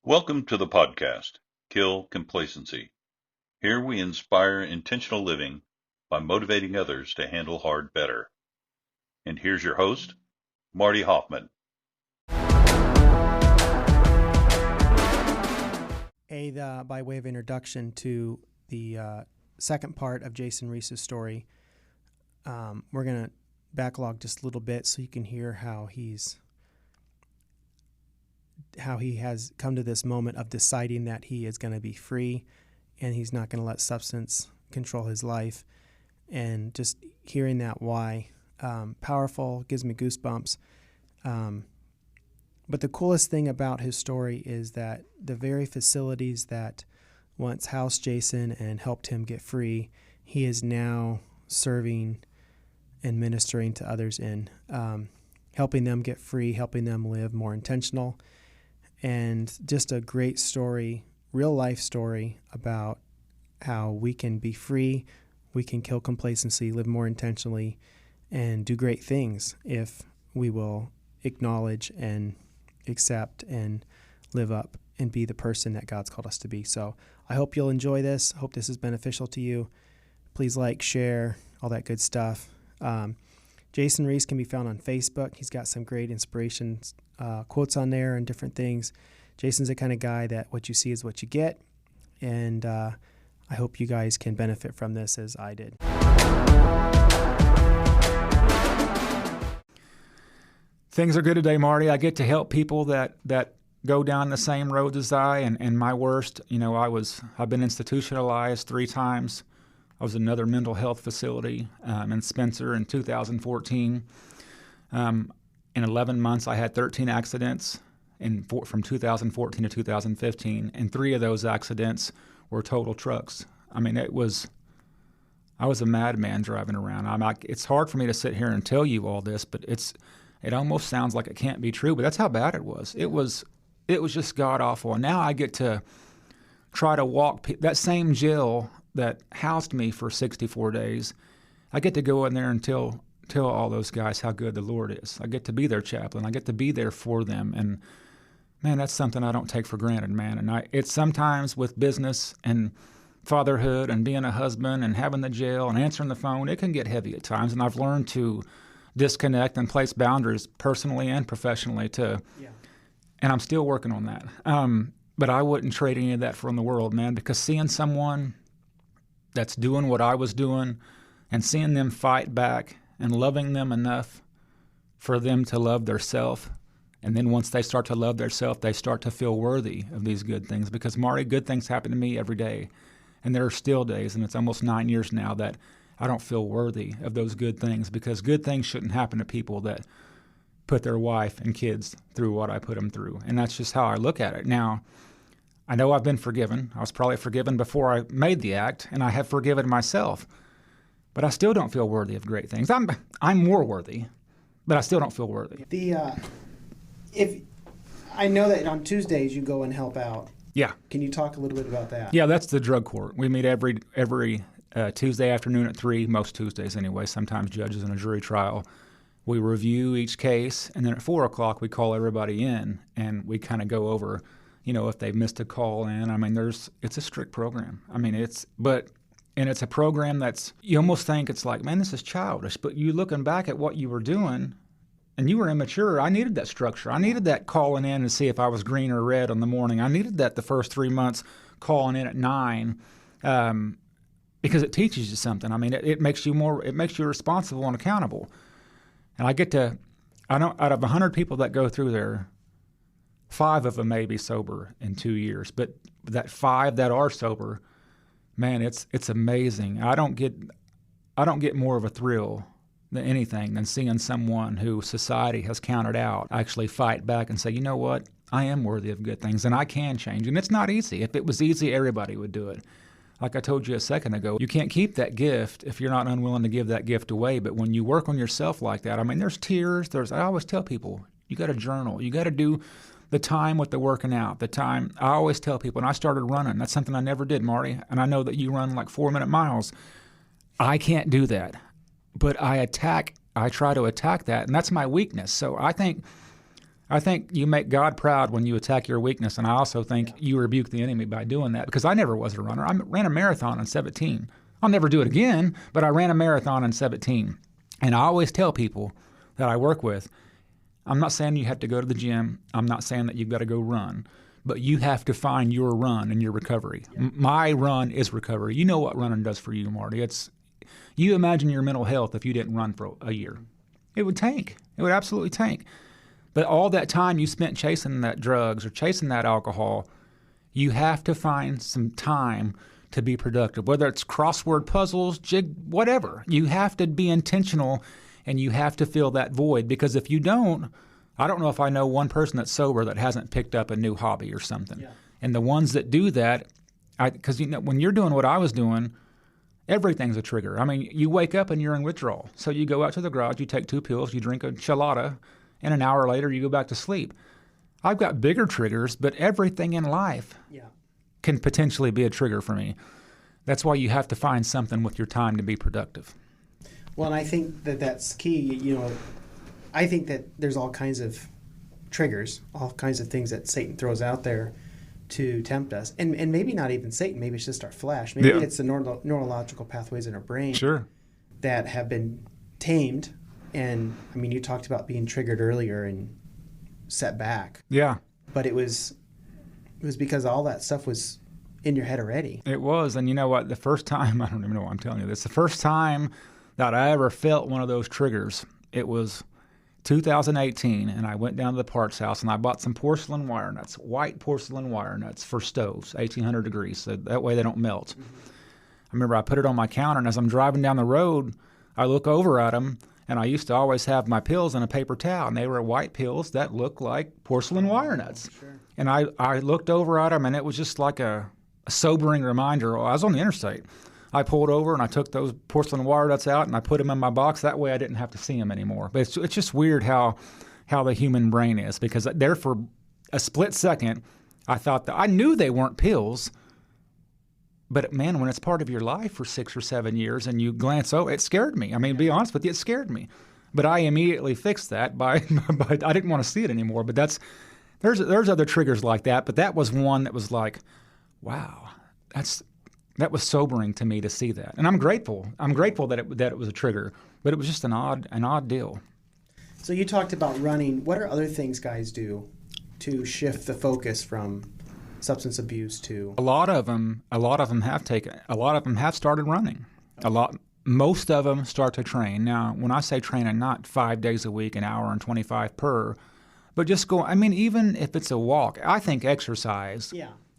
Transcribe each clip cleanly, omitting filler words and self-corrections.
Welcome to the podcast, Kill Complacency. Here we inspire intentional living by motivating others to handle hard better. And here's your host, Marty Hofmann. By way of introduction to the second part of Jason Reece's story, we're going to backlog just a little bit so you can hear how he has come to this moment of deciding that he is going to be free and he's not going to let substance control his life. And just hearing that why, powerful, gives me goosebumps. But the coolest thing about his story is that the very facilities that once housed Jason and helped him get free, he is now serving and ministering to others in, helping them get free, helping them live more intentional. And just a great story, real life story about how we can be free, we can kill complacency, live more intentionally, and do great things if we will acknowledge and accept and live up and be the person that God's called us to be. So I hope you'll enjoy this. I hope this is beneficial to you. Please like, share, all that good stuff. Jason Reece can be found on Facebook. He's got some great inspiration quotes on there and different things. Jason's the kind of guy that what you see is what you get. And I hope you guys can benefit from this as I did. Things are good today, Marty. I get to help people that go down the same roads as I, and my worst, I've been institutionalized 3 times. I was in another mental health facility in Spencer in 2014. In 11 months, I had 13 accidents from 2014 to 2015, and 3 of those accidents were total trucks. I mean, I was a madman driving around. It's hard for me to sit here and tell you all this, but it almost sounds like it can't be true, but that's how bad it was. It was just god-awful. And now I get to try to walk that same jail that housed me for 64 days. I get to go in there and tell all those guys how good the Lord is. I get to be their chaplain. I get to be there for them. And, man, that's something I don't take for granted, man. And it's sometimes with business and fatherhood and being a husband and having the jail and answering the phone, it can get heavy at times. And I've learned to disconnect and place boundaries personally and professionally and I'm still working on that. But I wouldn't trade any of that for in the world, man, because seeing someone that's doing what I was doing and seeing them fight back and loving them enough for them to love their self, and then once they start to love their self, they start to feel worthy of these good things. Because, Marty, good things happen to me every day, and there are still days, and it's almost 9 years now, that I don't feel worthy of those good things, because good things shouldn't happen to people that put their wife and kids through what I put them through. And that's just how I look at it. Now, I know I've been forgiven. I was probably forgiven before I made the act, and I have forgiven myself. But I still don't feel worthy of great things. I'm more worthy, but I still don't feel worthy. If I know that on Tuesdays you go and help out. Yeah. Can you talk a little bit about that? Yeah, that's the drug court. We meet every Tuesday afternoon at 3, most Tuesdays anyway, sometimes judges in a jury trial. We review each case, and then at 4 o'clock we call everybody in, and we kind of go over, if they've missed a call in. I mean, it's a strict program. I mean, it's a program that's, you almost think it's like, man, this is childish, but you looking back at what you were doing, and you were immature. I needed that structure. I needed that calling in to see if I was green or red on the morning. I needed that the first 3 months calling in at 9, because it teaches you something. I mean, it makes you responsible and accountable. And out of 100 people that go through there, 5 of them may be sober in 2 years. But that 5 that are sober, man, it's amazing. I don't get more of a thrill than anything than seeing someone who society has counted out actually fight back and say, you know what, I am worthy of good things and I can change. And it's not easy. If it was easy, everybody would do it. Like I told you a second ago, you can't keep that gift if you're not unwilling to give that gift away. But when you work on yourself like that, I mean, there's tears. I always tell people, you got to journal. You got to do the time with the working out, the time. I always tell people, and I started running. That's something I never did, Marty. And I know that you run like 4-minute miles. I can't do that. But I try to attack that, and that's my weakness. So I think I think you make God proud when you attack your weakness, and I also think you rebuke the enemy by doing that, because I never was a runner. I ran a marathon in 17. I'll never do it again, but I ran a marathon in 17. And I always tell people that I work with, I'm not saying you have to go to the gym. I'm not saying that you've got to go run, but you have to find your run and your recovery. Yeah. My run is recovery. You know what running does for you, Marty. You imagine your mental health if you didn't run for a year. It would tank. It would absolutely tank. But all that time you spent chasing that drugs or chasing that alcohol, you have to find some time to be productive, whether it's crossword puzzles, jig, whatever. You have to be intentional, and you have to fill that void, because if you don't, I don't know if I know one person that's sober that hasn't picked up a new hobby or something. Yeah. And the ones that do that, because when you're doing what I was doing, everything's a trigger. I mean, you wake up and you're in withdrawal. So you go out to the garage, you take 2 pills, you drink a chelada, and an hour later you go back to sleep. I've got bigger triggers, but everything in life can potentially be a trigger for me. That's why you have to find something with your time to be productive. Well, and I think that that's key. I think that there's all kinds of triggers, all kinds of things that Satan throws out there to tempt us. And maybe not even Satan, maybe it's just our flesh. Maybe it's the neurological pathways in our brain that have been tamed. And, I mean, you talked about being triggered earlier and set back. Yeah. But it was because all that stuff was in your head already. It was. And you know what? The first time, I don't even know why I'm telling you this, the first time that I ever felt one of those triggers, it was 2018, and I went down to the parts house and I bought some porcelain wire nuts, white porcelain wire nuts for stoves, 1800 degrees, so that way they don't melt. Mm-hmm. I remember I put it on my counter, and as I'm driving down the road, I look over at them, and I used to always have my pills in a paper towel, and they were white pills that looked like porcelain wire nuts. Sure. And I looked over at them, and it was just like a sobering reminder. I was on the interstate. I pulled over, and I took those porcelain wire nuts out, and I put them in my box. That way I didn't have to see them anymore. But it's just weird how the human brain is, because there for a split second, I thought that I knew they weren't pills. But, man, when it's part of your life for 6 or 7 years and you glance over, it scared me. I mean, to be honest with you, it scared me. But I immediately fixed that by I didn't want to see it anymore. But there's other triggers like that. But that was one that was like, wow, that was sobering to me to see that. And I'm grateful. I'm grateful that it was a trigger. But it was just an odd deal. So you talked about running. What are other things guys do to shift the focus from substance abuse to? A lot of them have started running. Most of them start to train. Now, when I say training, not 5 days a week, an hour and 25 per, but just go. I mean, even if it's a walk, I think exercise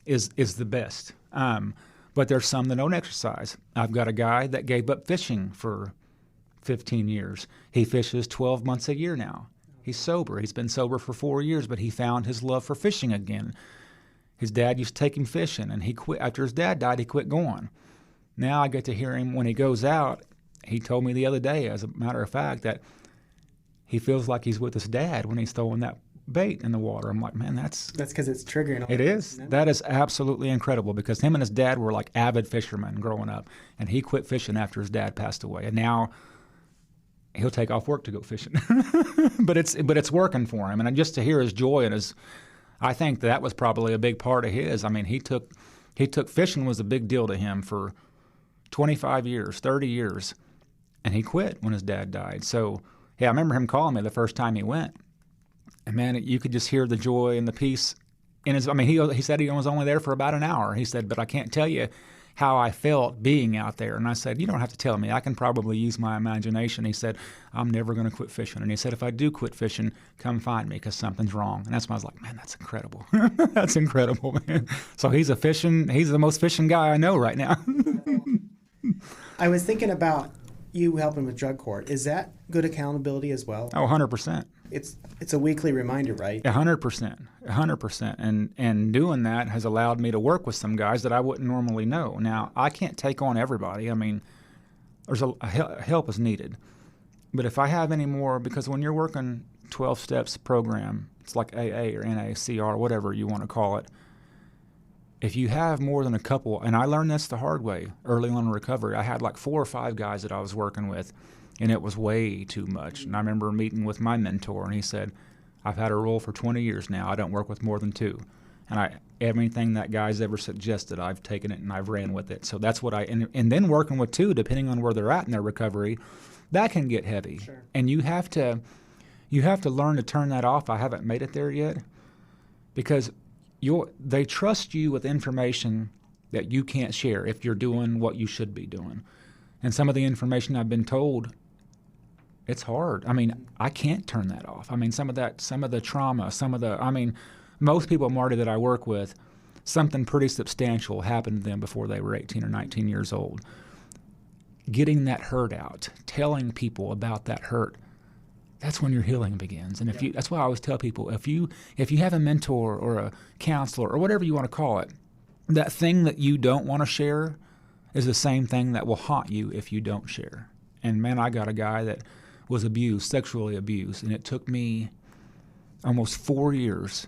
is the best. But there's some that don't exercise. I've got a guy that gave up fishing for 15 years. He fishes 12 months a year now. He's sober. He's been sober for 4 years, but he found his love for fishing again. His dad used to take him fishing, and he quit. After his dad died, he quit going. Now I get to hear him when he goes out. He told me the other day, as a matter of fact, that he feels like he's with his dad when he's throwing that bait in the water. I'm like, man, that's because it's triggering. It is. That is absolutely incredible, because him and his dad were like avid fishermen growing up, and he quit fishing after his dad passed away, and now he'll take off work to go fishing. but it's working for him, and just to hear his joy and his. I think that was probably a big part of his. I mean, he took fishing was a big deal to him for 25 years, 30 years, and he quit when his dad died. So, yeah, I remember him calling me the first time he went, and man, you could just hear the joy and the peace in his. I mean, he said he was only there for about an hour. He said, but I can't tell you how I felt being out there. And I said, you don't have to tell me. I can probably use my imagination. He said, I'm never going to quit fishing. And he said, if I do quit fishing, come find me, because something's wrong. And that's when I was like, man, that's incredible. That's incredible, man. So he's the most fishing guy I know right now. I was thinking about you helping with drug court. Is that good accountability as well? Oh, 100%. It's a weekly reminder, right? 100%. And doing that has allowed me to work with some guys that I wouldn't normally know. Now, I can't take on everybody. I mean, there's help is needed. But if I have any more, because when you're working 12 steps program, it's like AA or NACR, whatever you want to call it. If you have more than a couple, and I learned this the hard way early on in recovery, I had like 4 or 5 guys that I was working with, and it was way too much. And I remember meeting with my mentor, and he said, I've had a rule for 20 years now. I don't work with more than 2. And everything that guy's ever suggested, I've taken it and I've ran with it. So that's what and then working with 2, depending on where they're at in their recovery, that can get heavy. Sure. And you have to learn to turn that off. I haven't made it there yet, because they trust you with information that you can't share if you're doing what you should be doing. And some of the information I've been told, it's hard. I mean, I can't turn that off. I mean, some of the trauma, most people, Marty, that I work with, something pretty substantial happened to them before they were 18 or 19 years old. Getting that hurt out, telling people about that hurt, that's when your healing begins. And that's why I always tell people, if you have a mentor or a counselor or whatever you want to call it, that thing that you don't want to share is the same thing that will haunt you if you don't share. And man, I got a guy that was sexually abused, and it took me almost 4 years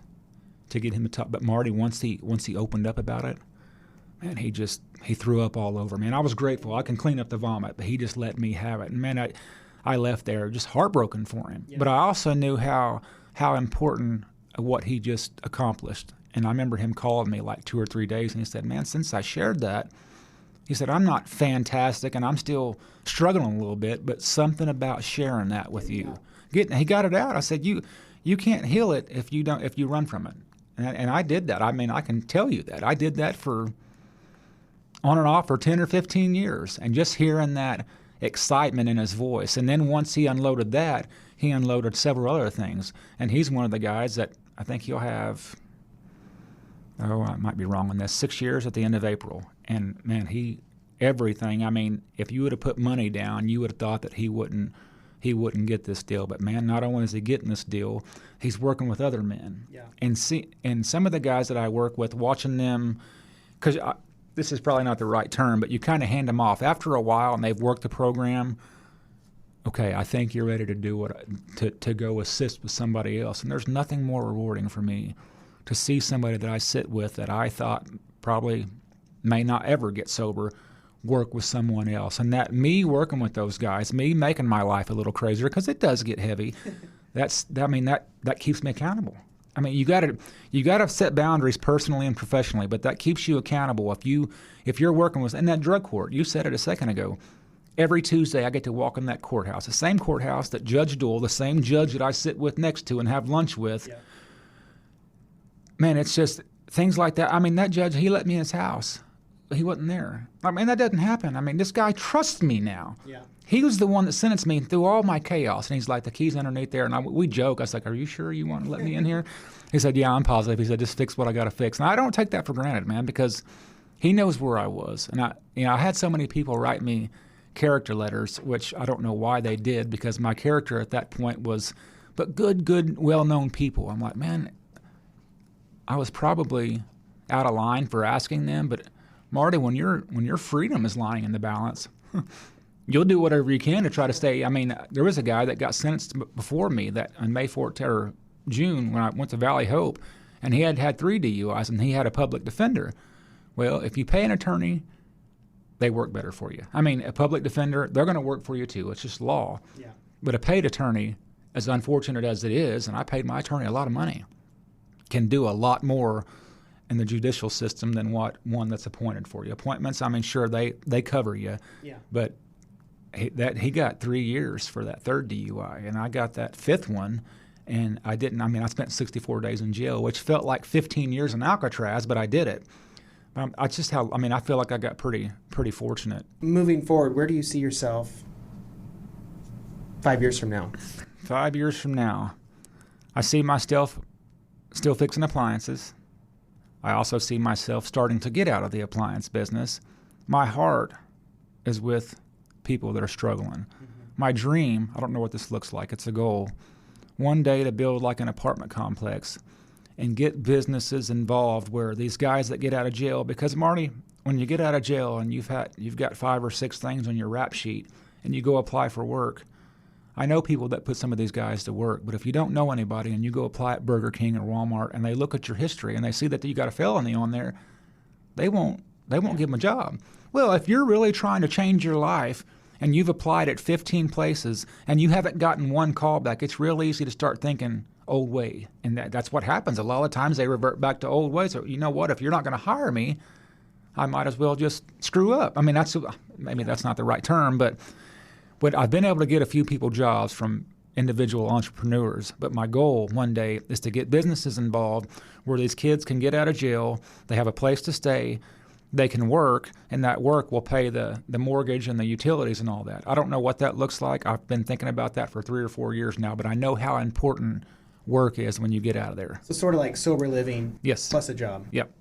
to get him to talk. But Marty, once he opened up about it, man, he threw up all over me. And I was grateful. I can clean up the vomit, but he just let me have it. And man, I left there just heartbroken for him. Yeah. But I also knew how important what he just accomplished. And I remember him calling me like 2 or 3 days, and he said, man, since I shared that, he said, I'm not fantastic, and I'm still struggling a little bit, but something about sharing that with you. He got it out. I said, you can't heal it if you run from it. And I did that. I mean, I can tell you that. I did that for on and off for 10 or 15 years, and just hearing that excitement in his voice. And then once he unloaded that, he unloaded several other things. And he's one of the guys that I think he'll have, I might be wrong on this, 6 years at the end of April. And man, everything. I mean, if you would have put money down, you would have thought that he wouldn't get this deal. But man, not only is he getting this deal, he's working with other men. Yeah. And some of the guys that I work with, watching them, because this is probably not the right term, but you kind of hand them off after a while, and they've worked the program. Okay, I think you're ready to do to go assist with somebody else. And there's nothing more rewarding for me to see somebody that I sit with that I thought probably may not ever get sober work with someone else. And that me working with those guys, me making my life a little crazier, because it does get heavy, that keeps me accountable. I mean, you gotta set boundaries personally and professionally, but that keeps you accountable. If you're working with, in that drug court, you said it a second ago, every Tuesday I get to walk in that courthouse, the same courthouse that Judge Doyle, the same judge that I sit with next to and have lunch with. Yeah. Man, it's just things like that. I mean, that judge, he let me in his house. He wasn't there. I mean, that doesn't happen. I mean, this guy trusts me now. Yeah. He was the one that sentenced me through all my chaos. And he's like, the key's underneath there. And we joke. I was like, are you sure you want to let me in here? He said, yeah, I'm positive. He said, just fix what I got to fix. And I don't take that for granted, man, because he knows where I was. And I had so many people write me character letters, which I don't know why they did, because my character at that point was, but good, well-known people. I'm like, man, I was probably out of line for asking them, but Marty, when your freedom is lying in the balance, you'll do whatever you can to try to stay. I mean, there was a guy that got sentenced before me that on May 14th or June when I went to Valley Hope, and he had 3 DUIs, and he had a public defender. Well, if you pay an attorney, they work better for you. I mean, a public defender, they're going to work for you too. It's just law. Yeah. But a paid attorney, as unfortunate as it is, and I paid my attorney a lot of money, can do a lot more in the judicial system than what one that's appointed for you. Appointments, I mean, sure, they cover you. Yeah. But he got 3 years for that 3rd DUI, and I got that 5th one, and I didn't. I mean, I spent 64 days in jail, which felt like 15 years in Alcatraz, but I did it. I feel like I got pretty fortunate. Moving forward, where do you see yourself 5 years from now? 5 years from now, I see myself still fixing appliances. I also see myself starting to get out of the appliance business. My heart is with people that are struggling. Mm-hmm. My dream, I don't know what this looks like, it's a goal, one day to build like an apartment complex and get businesses involved where these guys that get out of jail, because Marty, when you get out of jail and you've got 5 or 6 things on your rap sheet and you go apply for work, I know people that put some of these guys to work, but if you don't know anybody and you go apply at Burger King or Walmart and they look at your history and they see that you got a felony on there, they won't give them a job. Well, if you're really trying to change your life and you've applied at 15 places and you haven't gotten one call back, it's real easy to start thinking, old way. And that's what happens. A lot of times they revert back to old ways. So, you know what? If you're not going to hire me, I might as well just screw up. I mean, maybe that's not the right term, but I've been able to get a few people jobs from individual entrepreneurs. But my goal one day is to get businesses involved where these kids can get out of jail, they have a place to stay, they can work, and that work will pay the mortgage and the utilities and all that. I don't know what that looks like. I've been thinking about that for 3 or 4 years now, but I know how important work is when you get out of there. So sort of like sober living Yes. plus a job. Yep.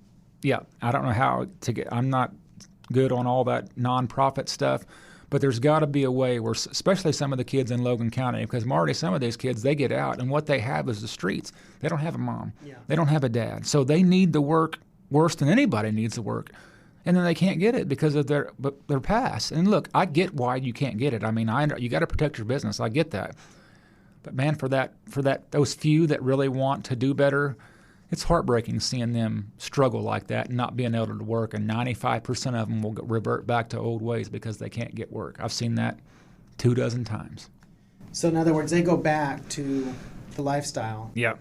Yeah. I don't know how to get, I'm not good on all that nonprofit stuff, but there's got to be a way where, especially some of the kids in Logan County, because Marty, some of these kids, they get out and what they have is the streets. They don't have a mom. Yeah. They don't have a dad. So they need the work worse than anybody needs the work. And then they can't get it because of their past. And look, I get why you can't get it. I mean, you got to protect your business. I get that. But man, for those few that really want to do better, it's heartbreaking seeing them struggle like that and not being able to work. And 95% of them will revert back to old ways because they can't get work. I've seen that 24 times. So in other words, they go back to the lifestyle. Yeah.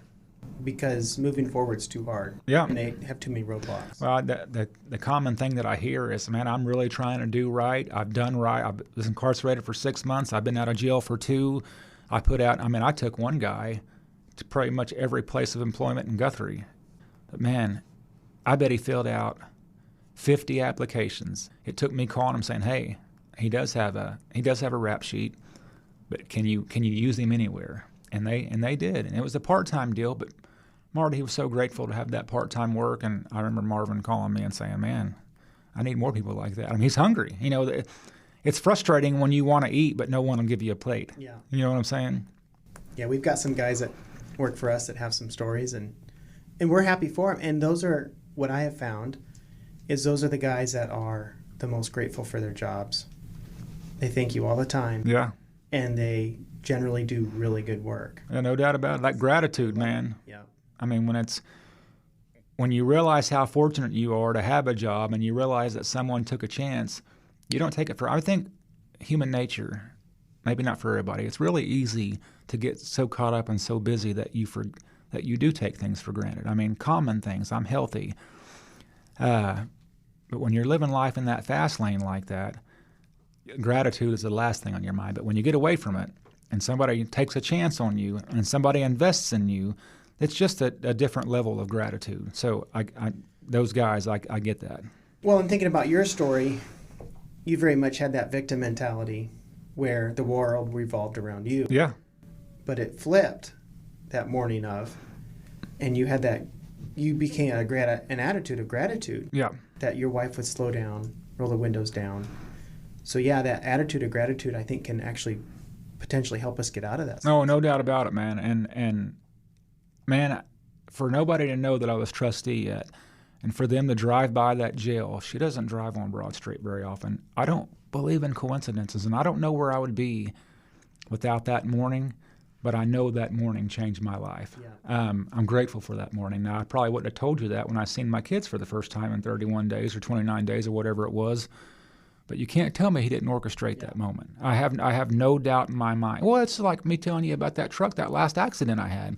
Because moving forward's too hard. Yeah. And they have too many roadblocks. Well, the common thing that I hear is, man, I'm really trying to do right. I've done right. I was incarcerated for 6 months. I've been out of jail for 2. I took one guy to pretty much every place of employment in Guthrie. But man, I bet he filled out 50 applications. It took me calling him saying, hey, he does have a rap sheet, but can you use him anywhere? And they did. And it was a part-time deal, but Marty, he was so grateful to have that part-time work. And I remember Marvin calling me and saying, man, I need more people like that. I mean, he's hungry. You know, it's frustrating when you want to eat, but no one will give you a plate. Yeah. You know what I'm saying? Yeah, we've got some guys that work for us that have some stories, and we're happy for them. And those are, what I have found, is those are the guys that are the most grateful for their jobs. They thank you all the time. Yeah. And they generally do really good work. Yeah, no doubt about it. That gratitude, man. Yeah. I mean, when you realize how fortunate you are to have a job and you realize that someone took a chance, you don't take it for, I think human nature, maybe not for everybody, it's really easy to get so caught up and so busy that you do take things for granted. I mean, common things, I'm healthy. But when you're living life in that fast lane like that, gratitude is the last thing on your mind. But when you get away from it and somebody takes a chance on you and somebody invests in you, it's just a different level of gratitude. So those guys, I get that. Well, in thinking about your story, you very much had that victim mentality where the world revolved around you. Yeah. But it flipped that morning of, and you became an attitude of gratitude. Yeah. That your wife would slow down, roll the windows down. So yeah, that attitude of gratitude, I think, can actually potentially help us get out of that. No doubt about it, man. And man, for nobody to know that I was trustee yet, and for them to drive by that jail, she doesn't drive on Broad Street very often. I don't believe in coincidences, and I don't know where I would be without that morning, but I know that morning changed my life. Yeah. I'm grateful for that morning. Now, I probably wouldn't have told you that when I seen my kids for the first time in 31 days or 29 days or whatever it was, but you can't tell me he didn't orchestrate that moment. I have no doubt in my mind. Well, it's like me telling you about that truck, that last accident I had.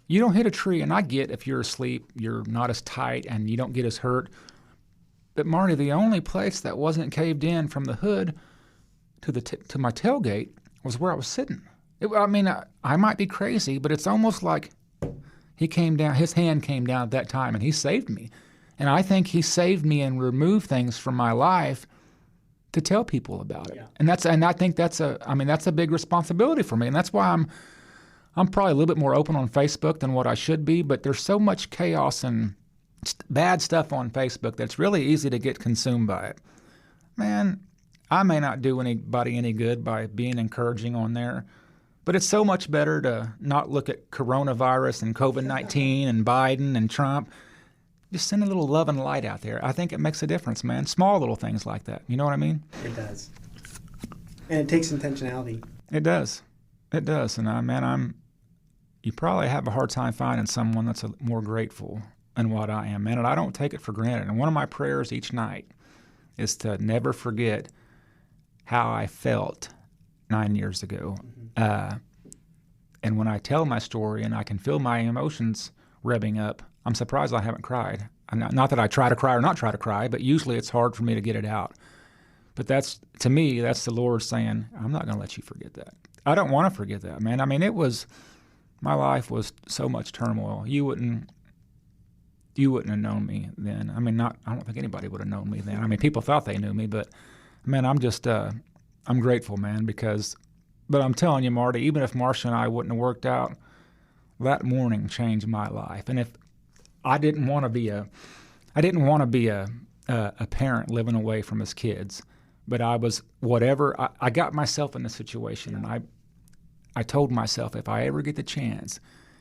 You don't hit a tree, and I get if you're asleep, you're not as tight, and you don't get as hurt. But Marty, the only place that wasn't caved in from the hood to my tailgate was where I was sitting. I might be crazy, but it's almost like he came down, his hand came down at that time, and he saved me. And I think he saved me and removed things from my life to tell people about it. Yeah. And I think that's a big responsibility for me. And that's why I'm probably a little bit more open on Facebook than what I should be, but there's so much chaos and bad stuff on Facebook that's really easy to get consumed by it. Man, I may not do anybody any good by being encouraging on there, but it's so much better to not look at coronavirus and COVID-19 and Biden and Trump. Just send a little love and light out there. I think it makes a difference, man. Small little things like that. You know what I mean? It does. And it takes intentionality. It does. It does. And you probably have a hard time finding someone that's more grateful than what I am, man. And I don't take it for granted. And one of my prayers each night is to never forget how I felt 9 years ago. And when I tell my story and I can feel my emotions revving up, I'm surprised I haven't cried. Not that I try to cry or not try to cry, but usually it's hard for me to get it out. But to me, that's the Lord saying, I'm not going to let you forget that. I don't want to forget that, man. I mean, my life was so much turmoil. You wouldn't have known me then. I mean, I don't think anybody would have known me then. I mean, people thought they knew me, but man, I'm just, I'm grateful, man, but I'm telling you, Marty, even if Marcia and I wouldn't have worked out, that morning changed my life. And if I didn't want to be a parent living away from his kids, but I was whatever. I got myself in the situation, and I told myself if I ever get the chance,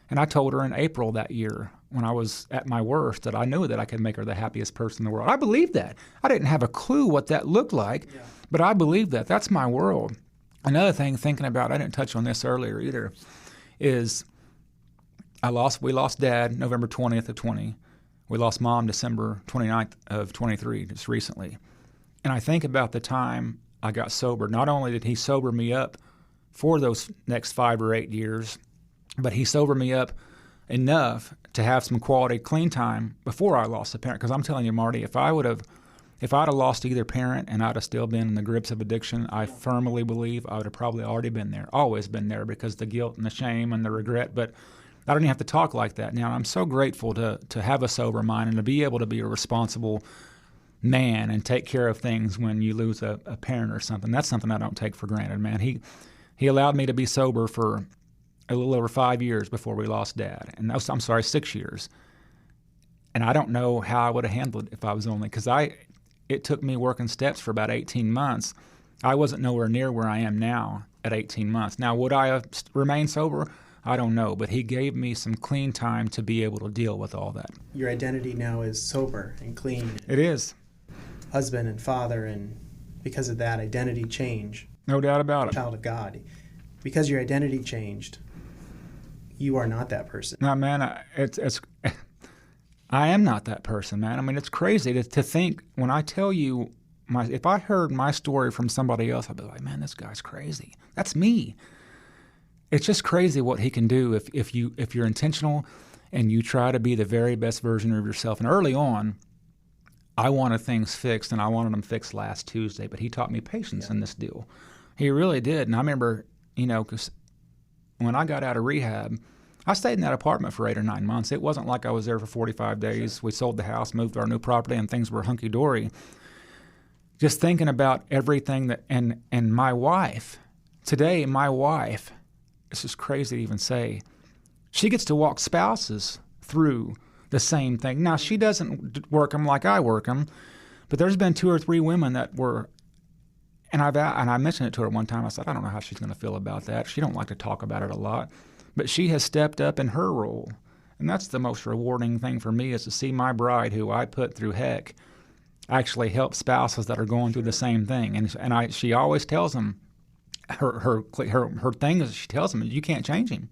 and I told her in April that year when I was at my worst that I knew that I could make her the happiest person in the world. I believed that. I didn't have a clue what that looked like, but I believed that. That's my world. Another thing, thinking about, I didn't touch on this earlier either, is we lost Dad November 20th of 20. We lost Mom December 29th of 23, just recently. And I think about the time I got sober. Not only did he sober me up for those next 5 or 8 years, but he sobered me up enough to have some quality clean time before I lost a parent. Because I'm telling you, Marty, if I'd have lost either parent and I'd have still been in the grips of addiction, I firmly believe I would have probably already been there, always been there, because the guilt and the shame and the regret. But I don't even have to talk like that now. I'm so grateful to have a sober mind and to be able to be a responsible man and take care of things when you lose a parent or something. That's something I don't take for granted, man. He allowed me to be sober for a little over 5 years before we lost Dad. And 6 years. And I don't know how I would have handled it if I was only, because it took me working steps for about 18 months. I wasn't nowhere near where I am now at 18 months. Now, would I have remained sober? I don't know, but he gave me some clean time to be able to deal with all that. Your identity now is sober and clean. It is. Husband and father, and because of that identity change. No doubt about it. Child of God. Because your identity changed, you are not that person. No, man, I am not that person, man. I mean, it's crazy to think when I tell you, if I heard my story from somebody else, I'd be like, man, this guy's crazy. That's me. It's just crazy what he can do if you're intentional and you try to be the very best version of yourself. And early on, I wanted things fixed, and I wanted them fixed last Tuesday, but he taught me patience in this deal. He really did. And I remember, because when I got out of rehab, I stayed in that apartment for 8 or 9 months. It wasn't like I was there for 45 days. Sure. We sold the house, moved to our new property, and things were hunky-dory. Just thinking about everything and my wife, today my wife, this is crazy to even say, she gets to walk spouses through the same thing. Now, she doesn't work them like I work them, but there's been 2 or 3 women that were, and I mentioned it to her one time. I said, I don't know how she's going to feel about that. She don't like to talk about it a lot, but she has stepped up in her role. And that's the most rewarding thing for me, is to see my bride, who I put through heck, actually help spouses that are going through the same thing. And she always tells them, her thing is, she tells them, you can't change him,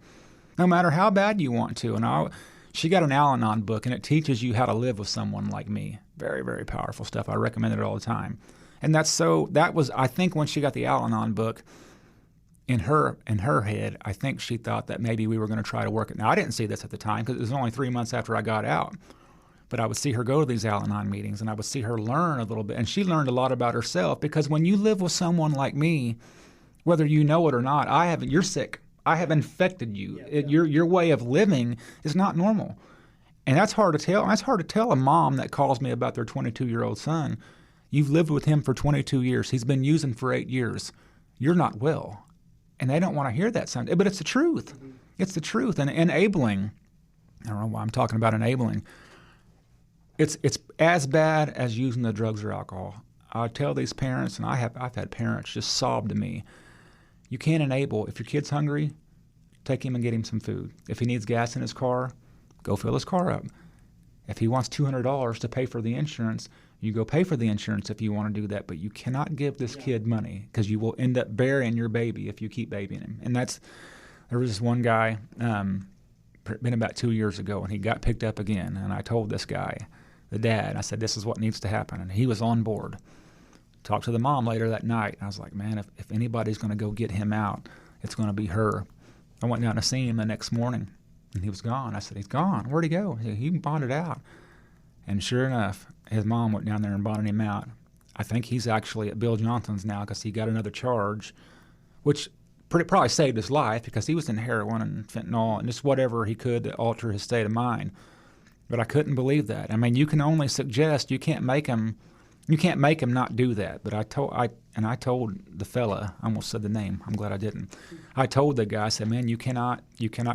no matter how bad you want to. And she got an Al-Anon book, and it teaches you how to live with someone like me. Very, very powerful stuff. I recommend it all the time. And I think when she got the Al-Anon book, in her head, I think she thought that maybe we were going to try to work it. Now, I didn't see this at the time, because it was only 3 months after I got out. But I would see her go to these Al-Anon meetings, and I would see her learn a little bit. And she learned a lot about herself, because when you live with someone like me, whether you know it or not, you're sick. I have infected you. Your way of living is not normal. And that's hard to tell. That's hard to tell a mom that calls me about their 22-year-old son. You've lived with him for 22 years. He's been using for 8 years. You're not well. And they don't want to hear that sometimes. But it's the truth. Mm-hmm. It's the truth. And enabling, I don't know why I'm talking about enabling. It's as bad as using the drugs or alcohol. I tell these parents, and I've had parents just sob to me, you can't enable. If your kid's hungry, take him and get him some food. If he needs gas in his car, go fill his car up. If he wants $200 to pay for the insurance, you go pay for the insurance if you want to do that. But you cannot give this kid money, because you will end up burying your baby if you keep babying him. And there was this one guy, been about 2 years ago, and he got picked up again. And I told this guy, the dad, I said, this is what needs to happen. And he was on board. Talked to the mom later that night. I was like, man, if anybody's going to go get him out, it's going to be her. I went down to see him the next morning, and he was gone. I said, he's gone. Where'd he go? He bonded out. And sure enough, his mom went down there and bonded him out. I think he's actually at Bill Johnson's now because he got another charge, which probably saved his life because he was in heroin and fentanyl and just whatever he could to alter his state of mind. But I couldn't believe that. I mean, you can only suggest. You can't make him not do that. But I told the fella, I almost said the name. I'm glad I didn't. I told the guy, I said, man, you cannot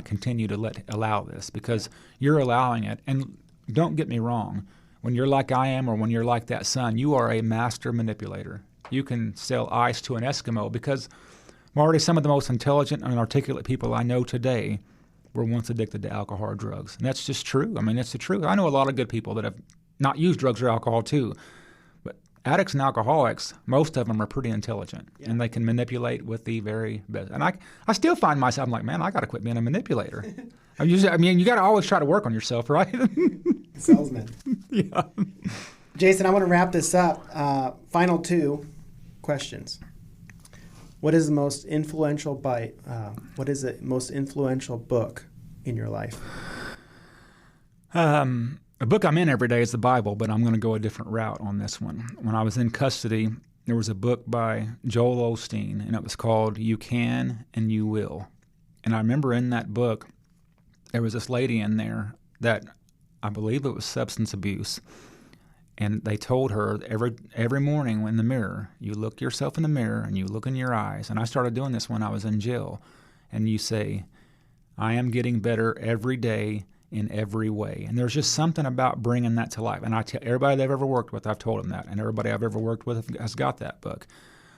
continue to allow this because you're allowing it. And don't get me wrong. When you're like I am or when you're like that son, you are a master manipulator. You can sell ice to an Eskimo because, Marty, some of the most intelligent and articulate people I know today were once addicted to alcohol or drugs. And that's just true. I mean, it's the truth. I know a lot of good people that have not used drugs or alcohol too. But addicts and alcoholics, most of them are pretty intelligent. Yeah. And they can manipulate with the very best. And I still find myself, I'm like, man, I got to quit being a manipulator. I mean, you got to always try to work on yourself, right? Salesman. Yeah. Jason, I want to wrap this up. Final 2 questions. What is the most influential what is the most influential book in your life? A book I'm in every day is the Bible, but I'm going to go a different route on this one. When I was in custody, there was a book by Joel Osteen, and it was called You Can and You Will. And I remember in that book, there was this lady in there that I believe it was substance abuse. And they told her every morning in the mirror, you look yourself in the mirror and you look in your eyes. And I started doing this when I was in jail. And you say, I am getting better every day in every way. And there's just something about bringing that to life. And I tell everybody they've ever worked with, I've told them that. And everybody I've ever worked with has got that book.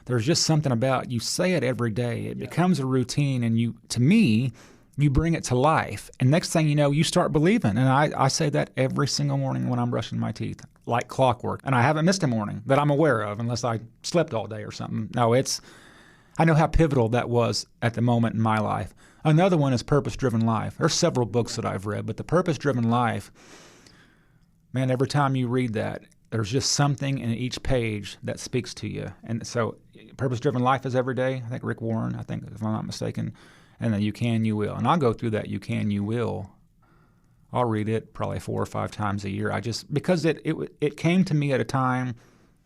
There's just something about you say it every day. It becomes a routine. And to me, you bring it to life. And next thing you know, you start believing. And I say that every single morning when I'm brushing my teeth, like clockwork. And I haven't missed a morning that I'm aware of unless I slept all day or something. No, I know how pivotal that was at the moment in my life. Another one is Purpose-Driven Life. There's several books that I've read, but the Purpose-Driven Life, man, every time you read that, there's just something in each page that speaks to you. And so Purpose-Driven Life is every day. I think Rick Warren, if I'm not mistaken. And then You Can, You Will. And I'll go through that You Can, You Will. I'll read it probably 4 or 5 times a year. Because it came to me at a time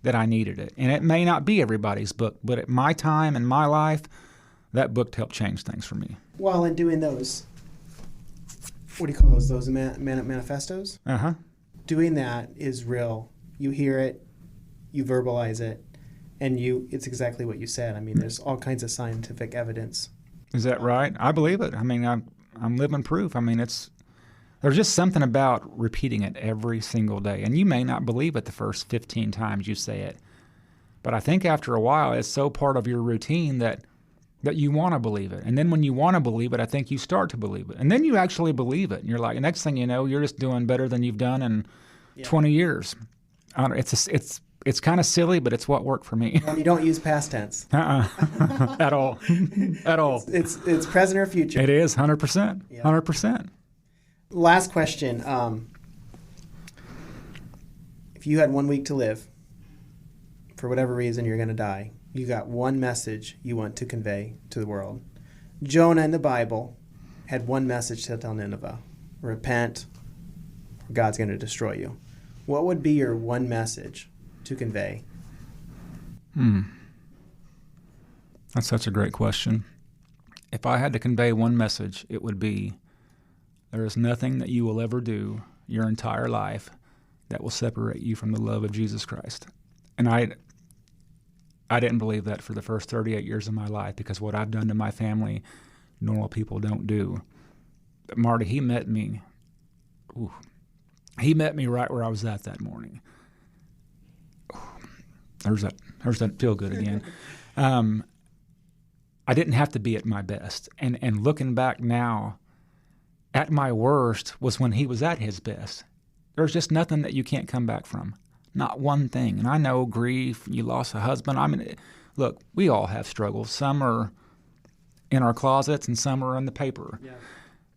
that I needed it. And it may not be everybody's book, but at my time in my life, that book helped change things for me. While in doing those, what do you call those? Those manifestos? Uh-huh. Doing that is real. You hear it, you verbalize it, and it's exactly what you said. I mean, there's all kinds of scientific evidence. Is that right? I believe it. I mean, I'm living proof. I mean, there's just something about repeating it every single day. And you may not believe it the first 15 times you say it. But I think after a while, it's so part of your routine that you want to believe it. And then when you want to believe it, I think you start to believe it. And then you actually believe it. And you're like, next thing you know, you're just doing better than you've done in 20 years. It's kind of silly, but it's what worked for me. Well, you don't use past tense. At all. At all. It's present or future. It is, 100%. Yeah. 100%. Last question. If you had 1 week to live, for whatever reason you're going to die, you got one message you want to convey to the world. Jonah in the Bible had one message to tell Nineveh. Repent, or God's going to destroy you. What would be your one message to convey? That's such a great question. If I had to convey one message, it would be, there is nothing that you will ever do your entire life that will separate you from the love of Jesus Christ. And I didn't believe that for the first 38 years of my life, because what I've done to my family, normal people don't do. But Marty, he met me right where I was at that morning. There's that feel good again. I didn't have to be at my best. And looking back now, at my worst was when he was at his best. There's just nothing that you can't come back from. Not one thing. And I know grief, you lost a husband. I mean, look, we all have struggles. Some are in our closets and some are on the paper. Yeah.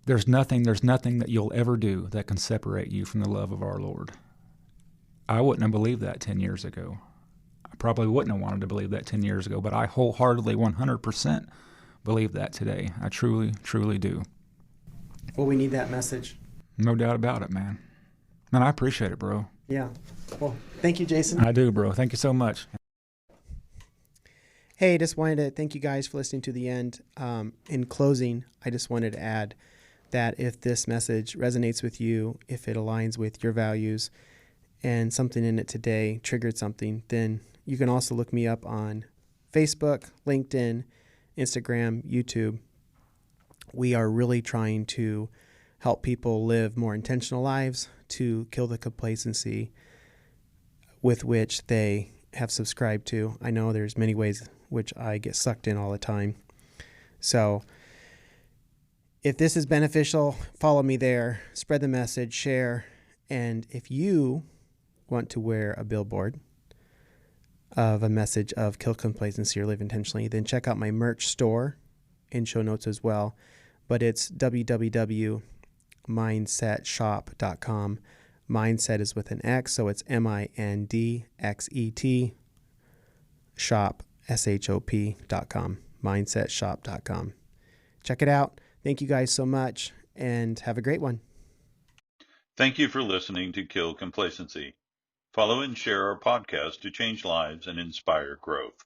There's nothing that you'll ever do that can separate you from the love of our Lord. I wouldn't have believed that 10 years ago. I probably wouldn't have wanted to believe that 10 years ago, but I wholeheartedly, 100% believe that today. I truly, truly do. Well, we need that message. No doubt about it, man. Man, I appreciate it, bro. Yeah. Well, thank you, Jason. I do, bro. Thank you so much. Hey, just wanted to thank you guys for listening to the end. In closing, I just wanted to add that if this message resonates with you, if it aligns with your values, and something in it today triggered something, then you can also look me up on Facebook, LinkedIn, Instagram, YouTube. We are really trying to help people live more intentional lives, to kill the complacency with which they have subscribed to. I know there's many ways which I get sucked in all the time. So if this is beneficial, follow me there, spread the message, share. And if you want to wear a billboard of a message of kill complacency or live intentionally, then check out my merch store in show notes as well. But it's www.mindsetshop.com. Mindset is with an X, so it's MINDXET shop, SHOP.com, mindsetshop.com. Check it out. Thank you guys so much, and have a great one. Thank you for listening to Kill Complacency. Follow and share our podcast to change lives and inspire growth.